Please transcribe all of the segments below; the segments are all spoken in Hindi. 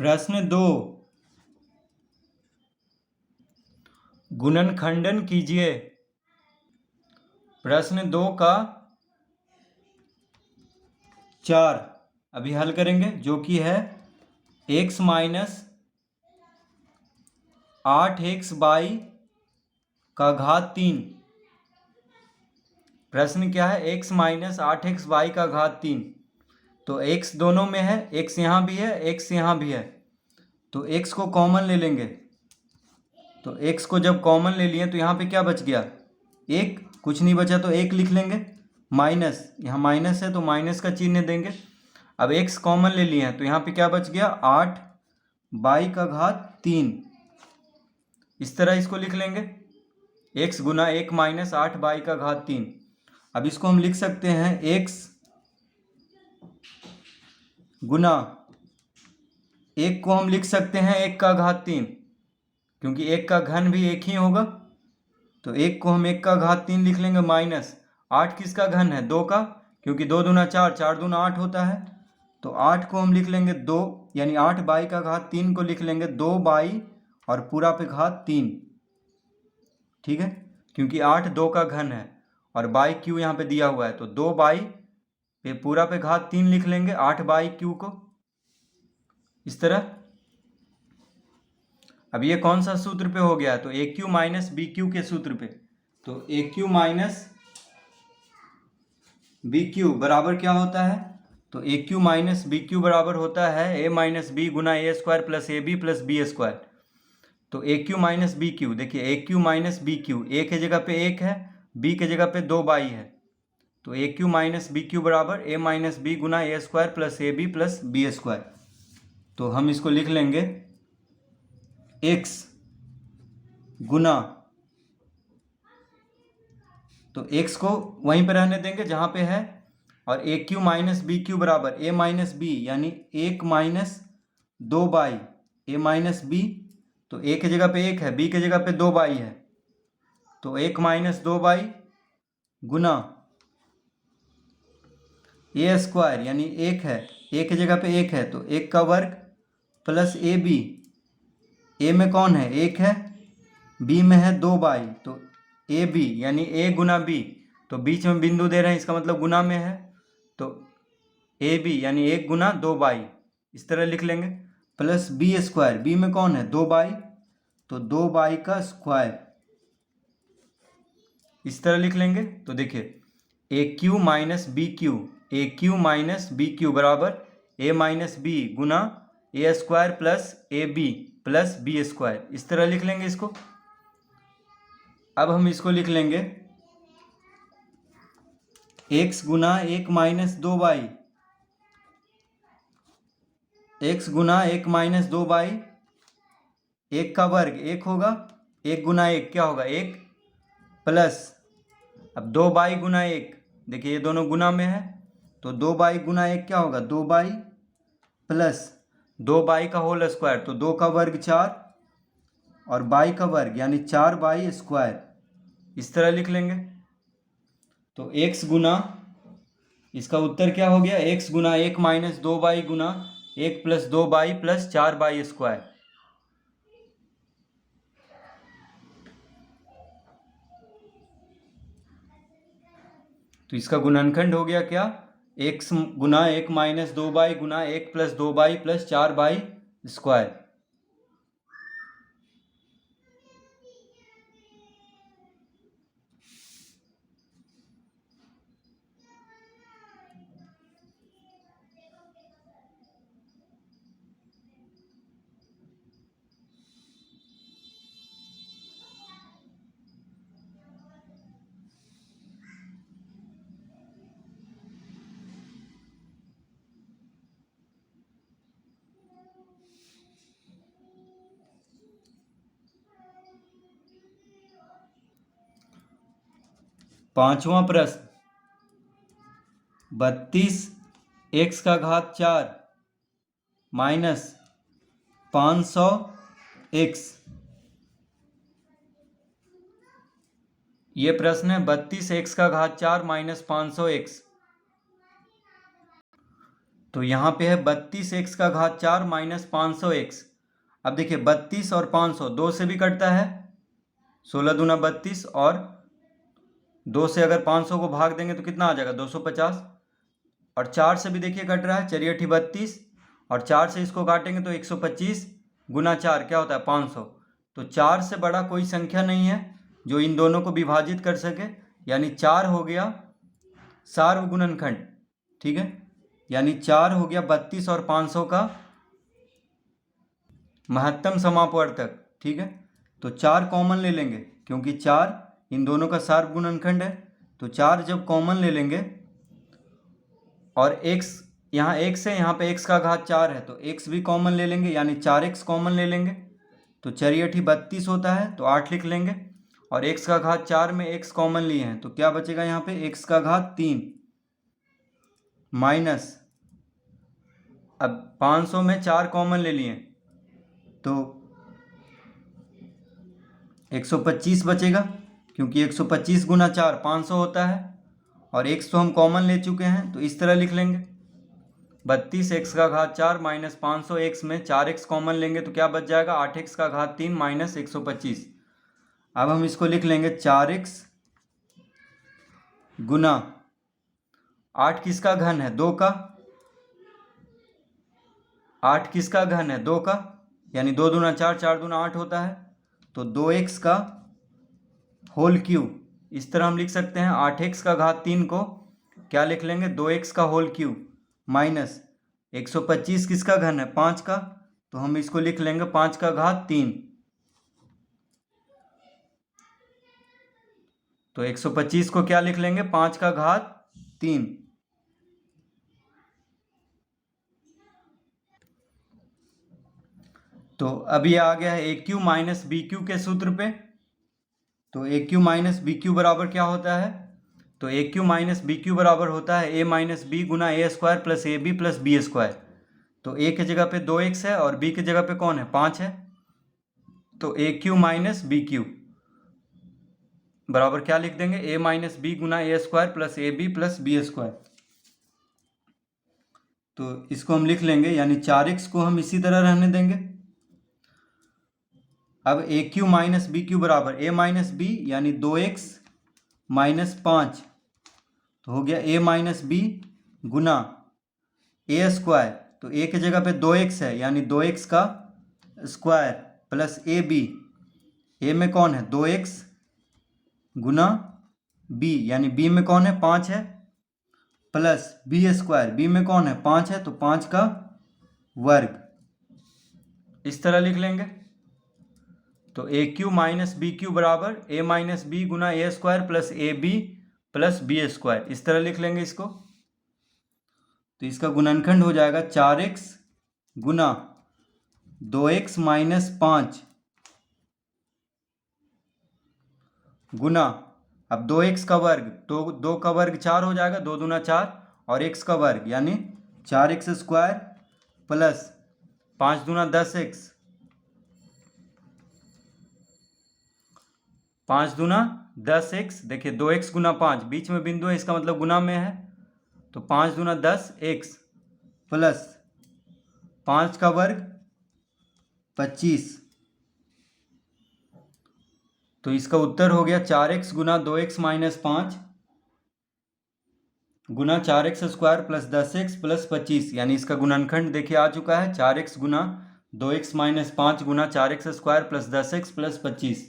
प्रश्न 2, गुणनखंडन कीजिए। प्रश्न 2 का 4 अभी हल करेंगे, जो कि है x माइनस 8x/3। प्रश्न क्या है? x minus 8x/3। तो x दोनों में है, x यहाँ भी है, x यहाँ भी है, तो x को कॉमन ले लेंगे। तो x को जब कॉमन ले लिए तो यहाँ पे क्या बच गया? 1। कुछ नहीं बचा तो 1 लिख लेंगे। माइनस, यहाँ माइनस है तो माइनस का चिन्ह देंगे। अब x कॉमन ले लिए हैं तो यहाँ पे क्या बच गया? 8/3। इस तरह इसको लिख लेंगे, x गुना 1 माइनस 8/3। अब इसको हम लिख सकते हैं x गुना 1 को हम लिख सकते हैं 1/3, क्योंकि 1 का घन भी 1 ही होगा। तो 1 को हम 1/3 लिख लेंगे, माइनस 8 किसका घन है? 2 का, क्योंकि 2 दूना 4, 4 दूना 8 होता है। तो 8 को हम लिख लेंगे 2, यानी 8/3 को लिख लेंगे 2 और पूरा पे घात 3। ठीक है, क्योंकि 8 2 का घन है और बाई क्यू यहाँ पे दिया हुआ है, तो 2 पे पूरा पे घात 3 लिख लेंगे 8/क्यू को, इस तरह। अब ये कौन सा सूत्र पे हो गया? तो AQ माइनस BQ के सूत्र पे। तो AQ माइनस BQ बराबर क्या होता है? तो AQ माइनस BQ बराबर होता है A minus B Guna A² plus AB plus B²। तो AQ माइनस BQ, देखिए AQ माइनस BQ, A के जगह पे 1 है, B के जगह पे 2 बाई है। तो AQ माइनस BQ बराबर A minus B Guna A² plus AB plus B²। तो हम इसको लिख लेंगे x गुना, तो x को वहीं पर रहने देंगे जहां पे है, और AQ माइनस BQ बराबर A माइनस B, यानी 1 माइनस 2 A माइनस B। तो A के जगह पे 1 है, B के जगह पे 2 है, तो 1 माइनस 2 गुना A², यानी 1 है, A के जगह पे 1 है तो 1 का वर्ग प्लस AB। A में कौन है? 1 है, B में है 2 तो AB यानी A गुना B, तो बीच में बिंदु दे रहे हैं, इसका मतलब गुना में है, तो AB यानी 1 गुना 2 इस तरह लिख लेंगे, प्लस B²। B में कौन है? 2 तो 2 का स्क्वायर, इस तरह लिख लेंगे। तो देखिए AQ minus BQ, AQ minus BQ बराबर A minus B Guna A² plus AB plus B², इस तरह लिख लेंगे इसको। अब हम इसको लिख लेंगे x गुना 1 माइनस 2 x गुना 1 माइनस 2 1 का वर्ग 1 होगा, 1 गुना 1 क्या होगा? 1 प्लस, अब 2 गुना 1, देखिए ये दोनों गुना में है, तो 2 गुना 1 क्या होगा? 2 प्लस 2 का होल स्क्वायर, तो 2 का वर्ग 4 और बाई का वर्ग यानी 4/², इस तरह लिख लेंगे। तो x गुना, इसका उत्तर क्या हो गया? x गुना 1 माइनस 2 गुना 1 प्लस 2 प्लस 4/²। तो इसका गुणनखंड हो गया क्या? x गुना 1 माइनस 2 गुना 1 प्लस 2 प्लस 4/²। पांचवा प्रश्न, 32x⁴ माइनस 500x। ये प्रश्न है 32x⁴ माइनस 500x। तो यहाँ पे है 32x का घात 4 माइनस 500x। अब देखिए 32 और 500 2 से भी कटता है, 16 दूना 32, और 2 से अगर 500 को भाग देंगे तो कितना आ जाएगा 250, और 4 से भी देखिए कट रहा है, चलिए 32, और 4 से इसको काटेंगे तो 125 गुना 4 क्या होता है 500। तो 4 से बड़ा कोई संख्या नहीं है जो इन दोनों को विभाजित कर सके, यानी 4 हो गया सार्वगुणनखंड। ठीक है, यानी 4 हो गया 32 और 500 का महत्तम समापवर्तक। ठीक है, तो 4 कॉमन ले लेंगे क्योंकि 4 इन दोनों का सार्वगुणनखंड है। तो 4 जब कॉमन ले लेंगे और x यहाँ x है, यहाँ पे x का घात 4 है, तो x भी कॉमन ले लेंगे यानी 4x कॉमन ले लेंगे। तो 4 32 होता है तो 8 लिख लेंगे, और x का घात 4 में x कॉमन लिए हैं तो क्या बचेगा यहाँ पे x का घात 3 माइनस, अब 500 में 4 कॉमन ले लिए तो 125 बचेगा, क्योंकि 125 गुना 4 500 होता है, और x तो हम कॉमन ले चुके हैं तो इस तरह लिख लेंगे 32x का घात 4 माइनस 500, x में 4x कॉमन लेंगे तो क्या बच जाएगा 8x का घात 3 माइनस 125। अब हम इसको लिख लेंगे 4x गुना 8 किसका घन है 2 का, 8 किसका घन है 2 का, यानी 2 दूना 4 4 दूना 8 होता है, तो 2x का होल क्यूब। इस तरह हम लिख सकते हैं 8x का घात 3 को क्या लिख लेंगे 2x का होल क्यूब माइनस 125 किसका घन है 5 का, तो हम इसको लिख लेंगे 5 का घात 3। तो 125 को क्या लिख लेंगे 5 का घात 3। तो अब ये आ गया है A cube minus B cube के सूत्र पे। तो A cube minus B cube बराबर क्या होता है, तो A cube minus B cube बराबर होता है ए माइनस बी गुना A square plus A B plus B square. तो ए की जगह पे 2x है और बी की जगह पे कौन है 5 है, तो A cube minus B cube बराबर क्या लिख देंगे ए माइनस बी गुना A square plus A B plus B square. तो इसको हम लिख लेंगे, यानी 4x को हम इसी तरह रहने देंगे। अब ए क्यू माइनस बी क्यू बराबर ए माइनस बी यानी 2x माइनस 5, तो हो गया ए माइनस बी गुना ए स्क्वायर, तो ए की जगह पे 2x है यानी 2x का स्क्वायर प्लस ए बी, ए में कौन है 2x गुना बी यानी बी में कौन है 5 है, प्लस बी स्क्वायर, बी में कौन है 5 है तो 5 का वर्ग। इस तरह लिख लेंगे। तो A cube minus B cube बराबर ए माइनस बी गुना A square plus A B plus B square, इस तरह लिख लेंगे इसको। तो इसका गुणनखंड हो जाएगा 4x गुना 2x माइनस 5 गुना, अब 2x का वर्ग, तो 2 का वर्ग 4 हो जाएगा, 2 दूना 4, और x का वर्ग यानी 4x स्क्वायर प्लस 5 दूना 10x, 5 दूना 10x, देखिए 2x गुना 5 बीच में बिंदु है इसका मतलब गुना में है, तो 5 दूना 10x प्लस 5 का वर्ग 25। तो इसका उत्तर हो गया 4x गुना 2x माइनस 5 गुना 4x square plus 10x plus 25, यानी इसका गुणनखंड देखिए आ चुका है 4x गुना 2x माइनस 5 गुना 4x square plus 10x plus 25।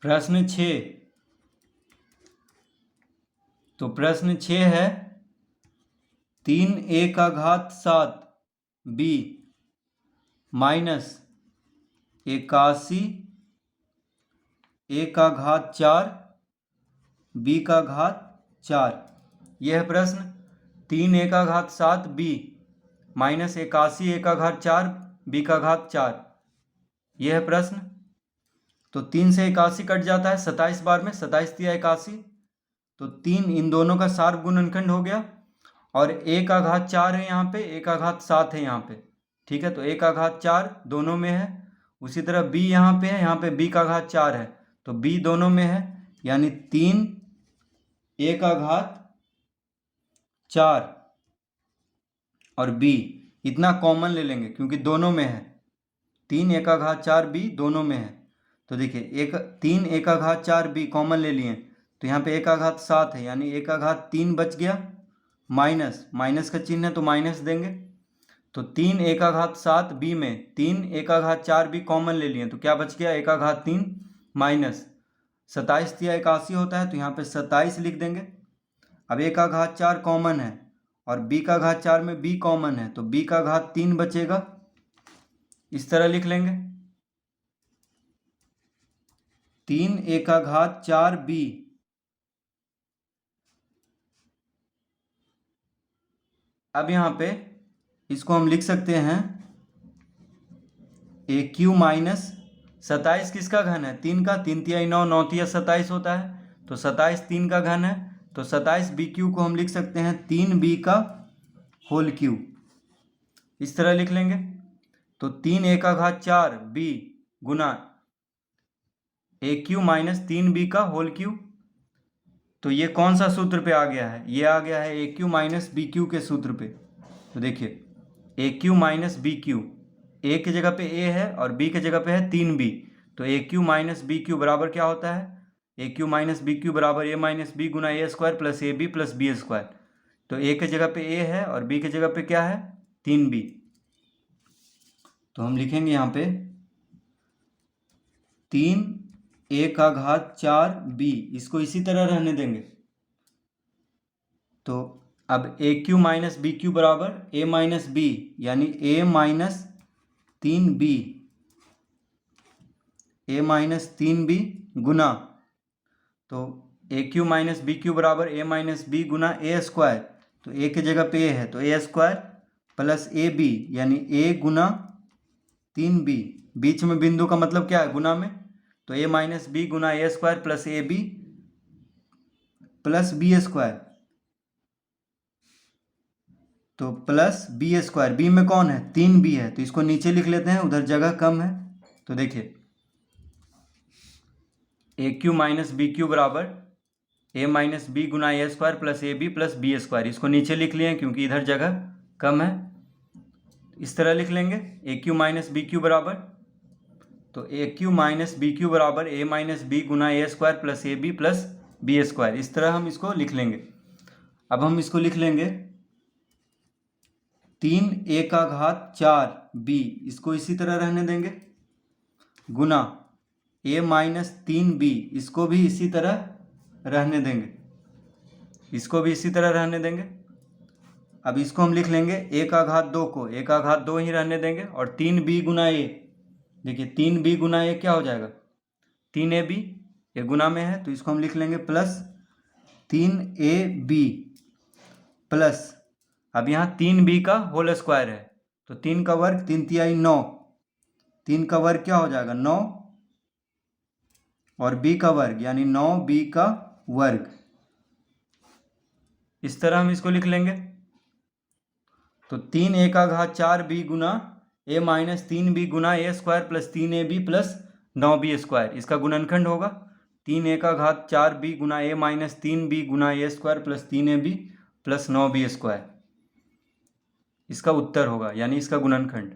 प्रश्न 6, तो प्रश्न 6 है 3a का घात 7 b माइनस 81 a का घात 4 बी का घात 4। यह है प्रश्न। 3 a का घात 7 b माइनस 81 a का घात 4 b का घात 4। यह है प्रश्न। तो 3 से 81 कट जाता है 27 बार में, 27 दिया 81, तो 3 इन दोनों का शार्प गुणनखंड हो गया। और a का घात 4 है यहाँ पे, a का घात 7 है यहाँ पे, ठीक है। तो a का घात 4 दोनों में है। उसी तरह b यहाँ पे है, यहाँ पे b का घात 4 है, तो b दोनों में है, यानी 3 a का घात 4 और b इतना कॉमन ले लेंगे क्योंकि दोनों में है। 3 a का घात 4 b दोनों में है। तो देखिए 3 a का घात 4 b कॉमन ले लिए, तो यहाँ पे a का घात 7 है, यानी a का घात 3 बच गया, माइनस का चिन्ह है तो माइनस देंगे। तो 3 a का घात 7 b में 3 a का घात 4 b कॉमन ले लिए, तो क्या बच गया, a का घात 3 माइनस 27 दिया 81 होता है, तो यहाँ पे 27 लिख देंगे। अब a का घात 4 कॉमन है और b का घात 4 में b कॉमन है, तो b का घात 3 बचेगा, इस तरह लिख लेंगे। 3 a का घात 4 b अब यहाँ पे इसको हम लिख सकते हैं ए क्यू माइनस 27 किसका घन है, 3 का, 3 तिया 9, 9 तिया 27 होता है, तो 27 3 का घन है, तो 27 बी क्यू को हम लिख सकते हैं 3 बी का होल क्यू, इस तरह लिख लेंगे। तो 3 a का घात 4 b गुना ए क्यू माइनस 3 बी का होल क्यू, तो ये कौन सा सूत्र पे आ गया है, ये आ गया है A cube minus B cube के सूत्र पे। तो देखिए A cube minus B Q, ए की जगह पे ए है और बी की जगह पे है 3b, तो A cube minus B cube बराबर क्या होता है, A cube minus B cube बराबर ए माइनस बी गुना A square plus A B plus B square. तो ए की जगह पे ए है और बी की जगह पे क्या है, 3b, तो हम लिखेंगे यहाँ पे 3 a का घात 4 b, इसको इसी तरह रहने देंगे। तो अब ए क्यू माइनस बी क्यू बराबर ए माइनस बी, यानी ए माइनस 3b, ए माइनस 3b गुना, तो A cube minus B cube बराबर ए माइनस बी गुना ए स्क्वायर, तो ए की जगह पे ए है तो ए स्क्वायर प्लस ए बी, यानी ए गुना 3b, बीच में बिंदु का मतलब क्या है, गुना में, तो ए माइनस बी गुना A square plus A B plus B square, तो प्लस बी स्क्वायर, बी में कौन है, 3b है, तो इसको नीचे लिख लेते हैं, उधर जगह कम है। तो देखिए A cube minus B cube बराबर ए माइनस बी गुना A square plus A B plus B square, इसको नीचे लिख लिए क्योंकि इधर जगह कम है, इस तरह लिख लेंगे। A cube minus B cube बराबर, तो A cube minus B cube बराबर ए माइनस बी गुना A square plus A B plus B square, इस तरह हम इसको लिख लेंगे। अब हम इसको लिख लेंगे 3 a का घात 4 b, इसको इसी तरह रहने देंगे, गुना a माइनस 3b, इसको भी इसी तरह रहने देंगे, इसको भी इसी तरह रहने देंगे। अब इसको हम लिख लेंगे a का घात 2 को a का घात 2 ही रहने देंगे, और 3b गुना a, देखिए 3b गुना a क्या हो जाएगा, 3ab, ये गुना में है तो इसको हम लिख लेंगे प्लस 3ab प्लस, अब यहाँ 3b का होल स्क्वायर है, तो 3 का वर्ग 3 तिया 9, 3 का वर्ग क्या हो जाएगा 9, और b का वर्ग यानी 9b का वर्ग, इस तरह हम इसको लिख लेंगे। तो 3 a का घात 4b Guna a minus 3b Guna A square plus 3ab plus 9b square, इसका गुणनखंड होगा 3 a का घात 4b Guna a minus 3b Guna A square plus 3ab plus 9b square, इसका उत्तर होगा, यानी इसका गुणनखंड।